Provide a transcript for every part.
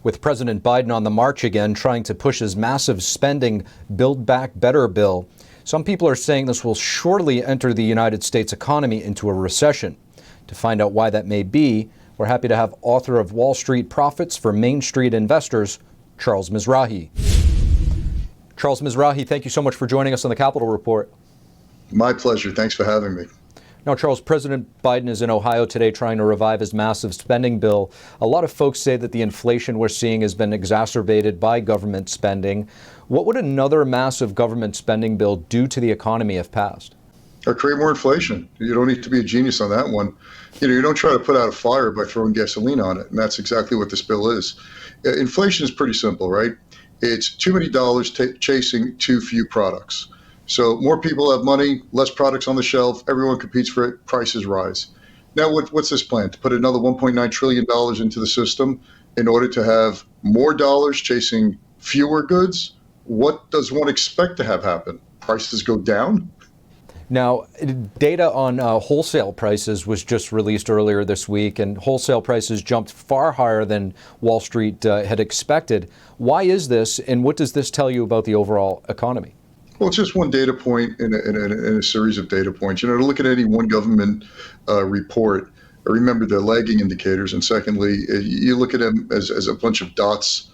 With President Biden on the march again, trying to push his massive spending Build Back Better bill, some people are saying this will surely enter the United States economy into a recession. To find out why that may be, we're happy to have author of Wall Street Profits for Main Street Investors, Charles MIZRAHI. Charles MIZRAHI, thank you so much for joining us on the Capitol Report. My pleasure. Thanks for having me. Now, Charles, President Biden is in Ohio today trying to revive his massive spending bill. A lot of folks say that the inflation we're seeing has been exacerbated by government spending. What would another massive government spending bill do to the economy if passed? Create more inflation. You don't need to be a genius on that one. You don't try to put out a fire by throwing gasoline on it, and that's exactly what this bill is. Inflation is pretty simple, right? It's too many dollars chasing too few products. So more people have money, less products on the shelf, everyone competes for it, prices rise. Now, what's this plan? To put another $1.9 trillion into the system in order to have more dollars chasing fewer goods? What does one expect to have happen? Prices go down? Now, data on wholesale prices was just released earlier this week, and wholesale prices jumped far higher than Wall Street had expected. Why is this, and what does this tell you about the overall economy? Well, it's just one data point in a series of data points. To look at any one government report, remember the lagging indicators, and secondly, you look at them as a bunch of dots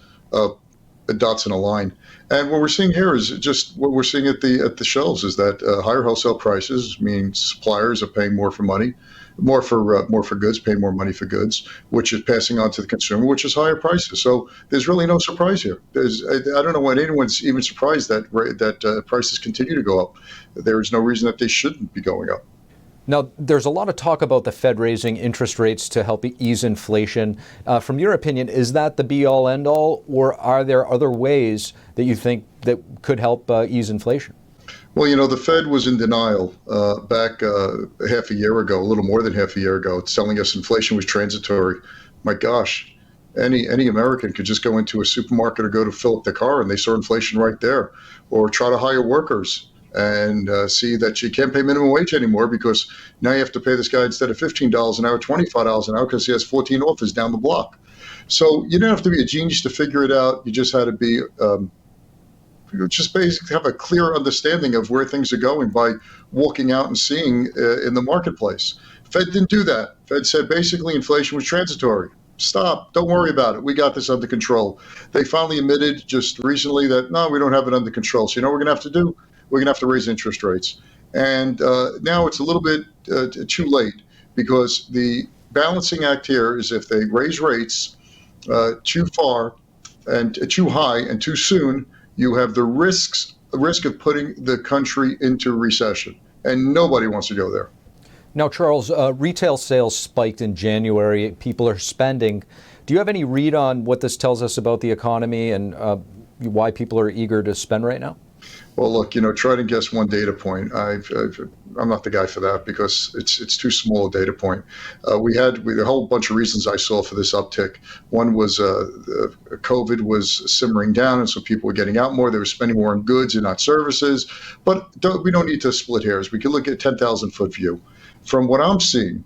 in a line. And what we're seeing here is just what we're seeing at the shelves is that higher wholesale prices mean suppliers are paying more for money, more for goods, paying more money for goods, which is passing on to the consumer, which is higher prices. So there's really no surprise here. I don't know why anyone's even surprised that prices continue to go up. There is no reason that they shouldn't be going up. Now, there's a lot of talk about the Fed raising interest rates to help ease inflation. From your opinion, is that the be-all, end-all, or are there other ways that you think that could help ease inflation? Well, the Fed was in denial back half a year ago, a little more than half a year ago, telling us inflation was transitory. My gosh, any American could just go into a supermarket or go to fill up their car and they saw inflation right there, or try to hire workers and see that you can't pay minimum wage anymore because now you have to pay this guy instead of $15 an hour, $25 an hour because he has 14 offers down the block. So you didn't have to be a genius to figure it out. You just had to be just basically have a clear understanding of where things are going by walking out and seeing in the marketplace. Fed didn't do that. Fed said basically inflation was transitory. Stop. Don't worry about it. We got this under control. They finally admitted just recently that, no, we don't have it under control. So you know what we're going to have to do? We're going to have to raise interest rates. And now it's a little bit too late because the balancing act here is if they raise rates too far and too high and too soon, you have the risk of putting the country into recession. And nobody wants to go there. Now, Charles, retail sales spiked in January. People are spending. Do you have any read on what this tells us about the economy and why people are eager to spend right now? Well, look, try to guess one data point. I'm not the guy for that because it's too small a data point. We had a whole bunch of reasons I saw for this uptick. One was COVID was simmering down, and so people were getting out more. They were spending more on goods and not services. But we don't need to split hairs. We can look at 10,000-foot view. From what I'm seeing,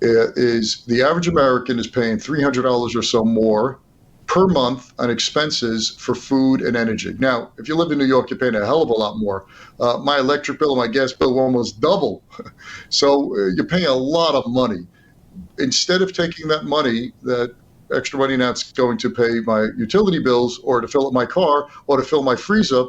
is the average American is paying $300 or so more per month on expenses for food and energy. Now, if you live in New York, you're paying a hell of a lot more. My electric bill and my gas bill will almost double. So you're paying a lot of money. Instead of taking that money, that extra money now it's going to pay my utility bills or to fill up my car or to fill my freezer,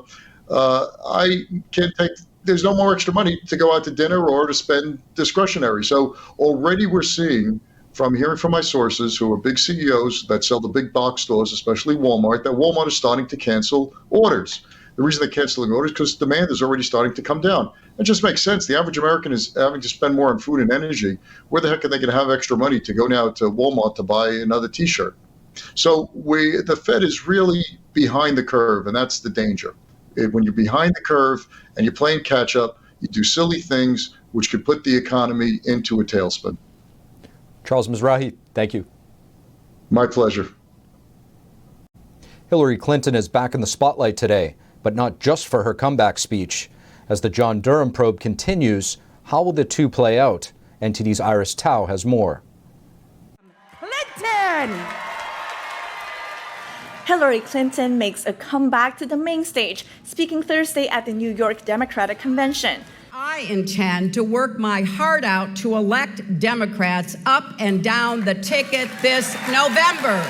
I can't take, there's no more extra money to go out to dinner or to spend discretionary. So already we're seeing, from hearing from my sources who are big CEOs that sell the big box stores, especially Walmart, that Walmart is starting to cancel orders. The reason they're canceling orders is because demand is already starting to come down. It just makes sense. The average American is having to spend more on food and energy. Where the heck are they going to have extra money to go now to Walmart to buy another T-shirt? So the Fed is really behind the curve, and that's the danger. When you're behind the curve and you're playing catch up, you do silly things which could put the economy into a tailspin. Charles MIZRAHI, thank you. My pleasure. Hillary Clinton is back in the spotlight today, but not just for her comeback speech. As the John Durham probe continues, how will the two play out? NTD's Iris Tao has more. Clinton! Hillary Clinton makes a comeback to the main stage, speaking Thursday at the New York Democratic Convention. I intend to work my heart out to elect Democrats up and down the ticket this November.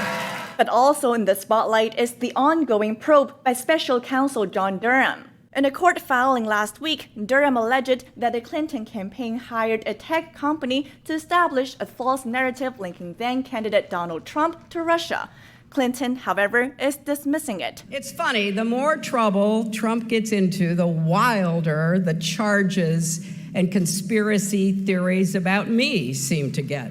But also in the spotlight is the ongoing probe by Special Counsel John Durham. In a court filing last week, Durham alleged that the Clinton campaign hired a tech company to establish a false narrative linking then-candidate Donald Trump to Russia. Clinton, however, is dismissing it. It's funny, the more trouble Trump gets into, the wilder the charges and conspiracy theories about me seem to get.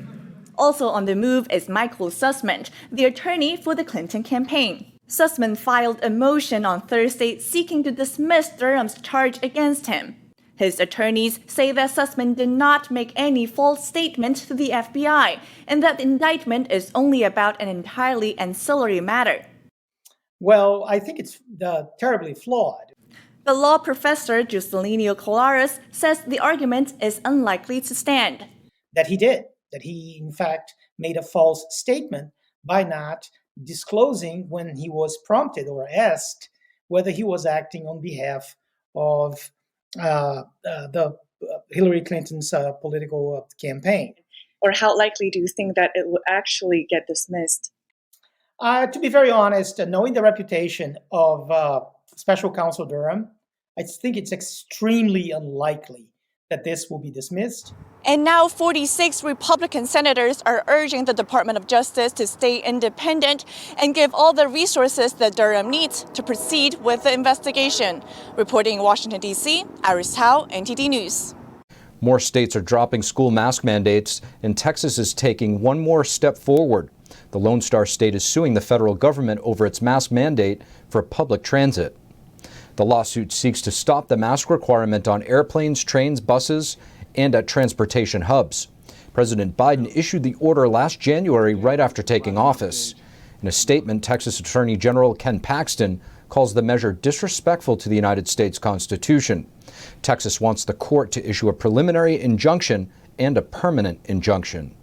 Also on the move is Michael Sussman, the attorney for the Clinton campaign. Sussman filed a motion on Thursday seeking to dismiss Durham's charge against him. His attorneys say that Sussman did not make any false statement to the FBI and that the indictment is only about an entirely ancillary matter. Well, I think it's terribly flawed. The law professor Juscelino Colares says the argument is unlikely to stand. That he in fact made a false statement by not disclosing when he was prompted or asked whether he was acting on behalf of Hillary Clinton's political campaign. Or how likely do you think that it will actually get dismissed? To be very honest, knowing the reputation of Special Counsel Durham, I think it's extremely unlikely that this will be dismissed. And now 46 Republican senators are urging the Department of Justice to stay independent and give all the resources that Durham needs to proceed with the investigation. Reporting in Washington, D.C., Iris Howe, NTD News. More states are dropping school mask mandates, and Texas is taking one more step forward. The Lone Star State is suing the federal government over its mask mandate for public transit. The lawsuit seeks to stop the mask requirement on airplanes, trains, buses, and at transportation hubs. President Biden issued the order last January right after taking office. In a statement, Texas Attorney General Ken Paxton calls the measure disrespectful to the United States Constitution. Texas wants the court to issue a preliminary injunction and a permanent injunction.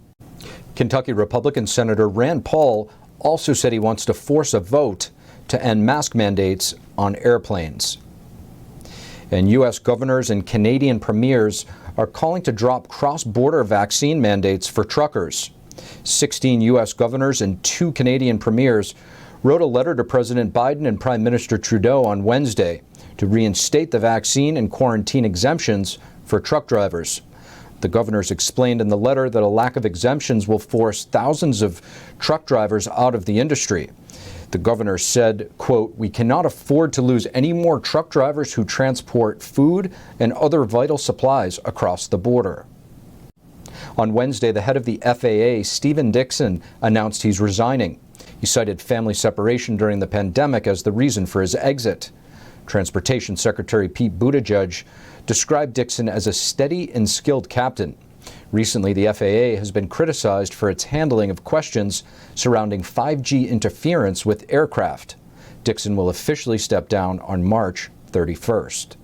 Kentucky Republican Senator Rand Paul also said he wants to force a vote to end mask mandates on airplanes. And U.S. governors and Canadian premiers are calling to drop cross-border vaccine mandates for truckers. 16 U.S. governors and 2 Canadian premiers wrote a letter to President Biden and Prime Minister Trudeau on Wednesday to reinstate the vaccine and quarantine exemptions for truck drivers. The governors explained in the letter that a lack of exemptions will force thousands of truck drivers out of the industry. The governor said, quote, "We cannot afford to lose any more truck drivers who transport food and other vital supplies across the border." On Wednesday, the head of the FAA, Stephen Dickson, announced he's resigning. He cited family separation during the pandemic as the reason for his exit. Transportation Secretary Pete Buttigieg described Dickson as a steady and skilled captain. Recently, the FAA has been criticized for its handling of questions surrounding 5G interference with aircraft. Dickson will officially step down on March 31st.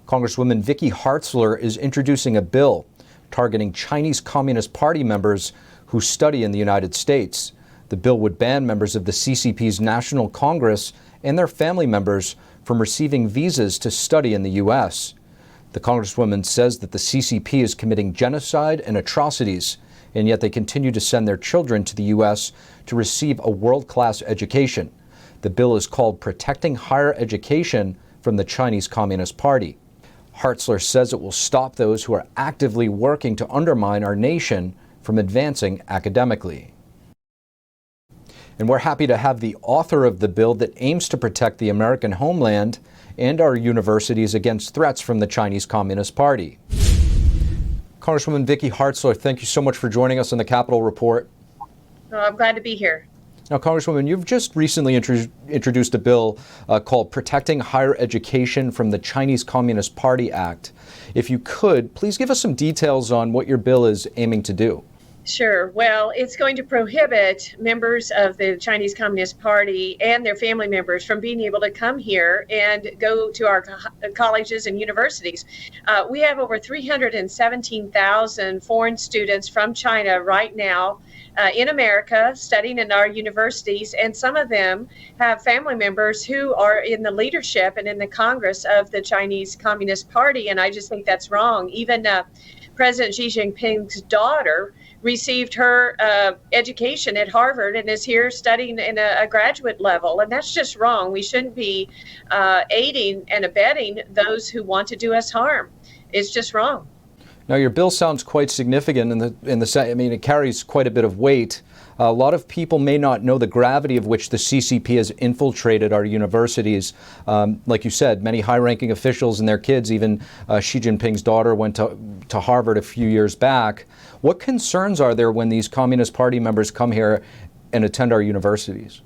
Congresswoman Vicky Hartzler is introducing a bill targeting Chinese Communist Party members who study in the United States. The bill would ban members of the CCP's National Congress and their family members from receiving visas to study in the U.S. The Congresswoman says that the CCP is committing genocide and atrocities, and yet they continue to send their children to the U.S. to receive a world-class education. The bill is called Protecting Higher Education from the Chinese Communist Party. Hartzler says it will stop those who are actively working to undermine our nation from advancing academically. And we're happy to have the author of the bill that aims to protect the American homeland and our universities against threats from the Chinese Communist Party. Congresswoman Vicky Hartzler, thank you so much for joining us on the Capitol Report. Oh, I'm glad to be here. Now, Congresswoman, you've just recently introduced a bill called Protecting Higher Education from the Chinese Communist Party Act. If you could, please give us some details on what your bill is aiming to do. Sure. Well, it's going to prohibit members of the Chinese Communist Party and their family members from being able to come here and go to our colleges and universities. We have over 317,000 foreign students from China right now in America studying in our universities, and some of them have family members who are in the leadership and in the Congress of the Chinese Communist Party, and I just think that's wrong. Even President Xi Jinping's daughter received her education at Harvard and is here studying in a graduate level. And that's just wrong. We shouldn't be aiding and abetting those who want to do us harm. It's just wrong. Now, your bill sounds quite significant I mean, it carries quite a bit of weight. A lot of people may not know the gravity of which the CCP has infiltrated our universities. Like you said, many high-ranking officials and their kids, even Xi Jinping's daughter went to Harvard a few years back. What concerns are there when these Communist Party members come here and attend our universities?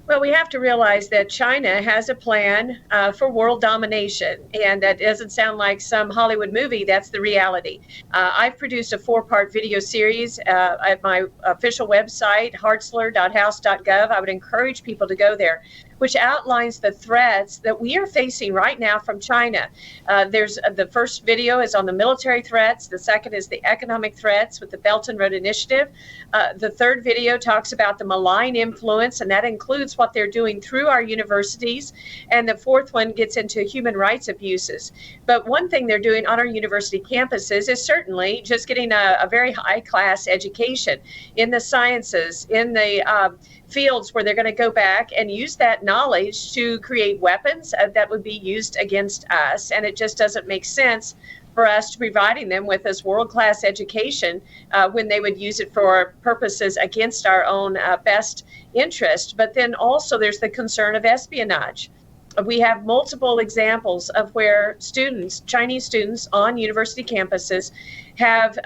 Well, we have to realize that China has a plan for world domination, and that doesn't sound like some Hollywood movie. That's the reality. I've produced a 4-part video series at my official website, hartzler.house.gov. I would encourage people to go there, which outlines the threats that we are facing right now from China. There's the first video is on the military threats. The second is the economic threats with the Belt and Road Initiative. The third video talks about the malign influence, and that includes what they're doing through our universities. And the fourth one gets into human rights abuses. But one thing they're doing on our university campuses is certainly just getting a very high-class education in the sciences, in the fields where they're going to go back and use that knowledge to create weapons that would be used against us. And it just doesn't make sense for us to be providing them with this world-class education when they would use it for purposes against our own best interest. But then also there's the concern of espionage. We have multiple examples of where students, Chinese students on university campuses, have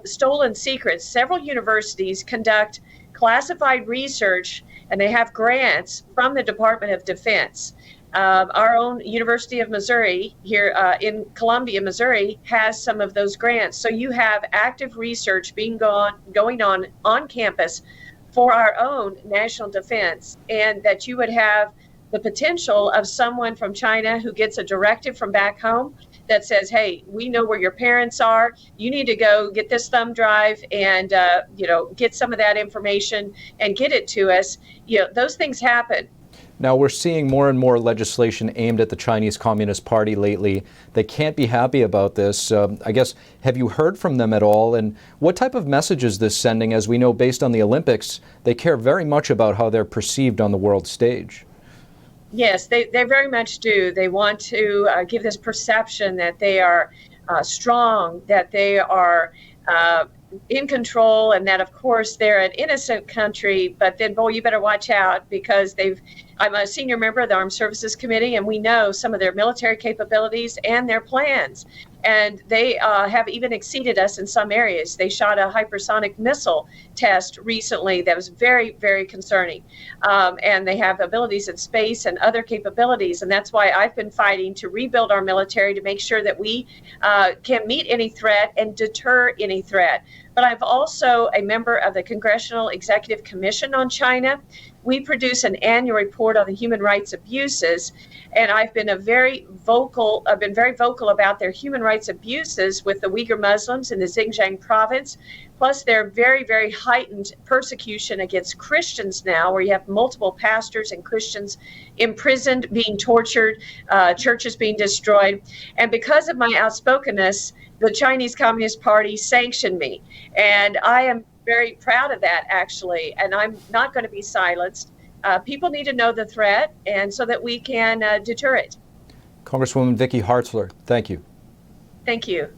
stolen secrets. Several universities conduct classified research, and they have grants from the Department of Defense. Our own University of Missouri here in Columbia, Missouri, has some of those grants. So you have active research going on campus for our own national defense, and that you would have the potential of someone from China who gets a directive from back home that says, hey, we know where your parents are. You need to go get this thumb drive and, get some of that information and get it to us. Those things happen. Now, we're seeing more and more legislation aimed at the Chinese Communist Party lately. They can't be happy about this. I guess, have you heard from them at all? And what type of message is this sending? As we know, based on the Olympics, they care very much about how they're perceived on the world stage. Yes, they very much do. They want to give this perception that they are strong, that they are in control, and that, of course, they're an innocent country. But then, boy, you better watch out, because I'm a senior member of the Armed Services Committee, and we know some of their military capabilities and their plans. And they have even exceeded us in some areas. They shot a hypersonic missile test recently that was very, very concerning. And they have abilities in space and other capabilities. And that's why I've been fighting to rebuild our military to make sure that we can meet any threat and deter any threat. But I'm also a member of the Congressional Executive Commission on China. We produce an annual report on the human rights abuses, and I've been very vocal about their human rights abuses with the Uyghur Muslims in the Xinjiang province, plus their very, very heightened persecution against Christians now, where you have multiple pastors and Christians imprisoned, being tortured, churches being destroyed. And because of my outspokenness, the Chinese Communist Party sanctioned me, and I am very proud of that, actually, and I'm not going to be silenced. People need to know the threat, and so that we can deter it. Congresswoman Vicky Hartzler, thank you. Thank you.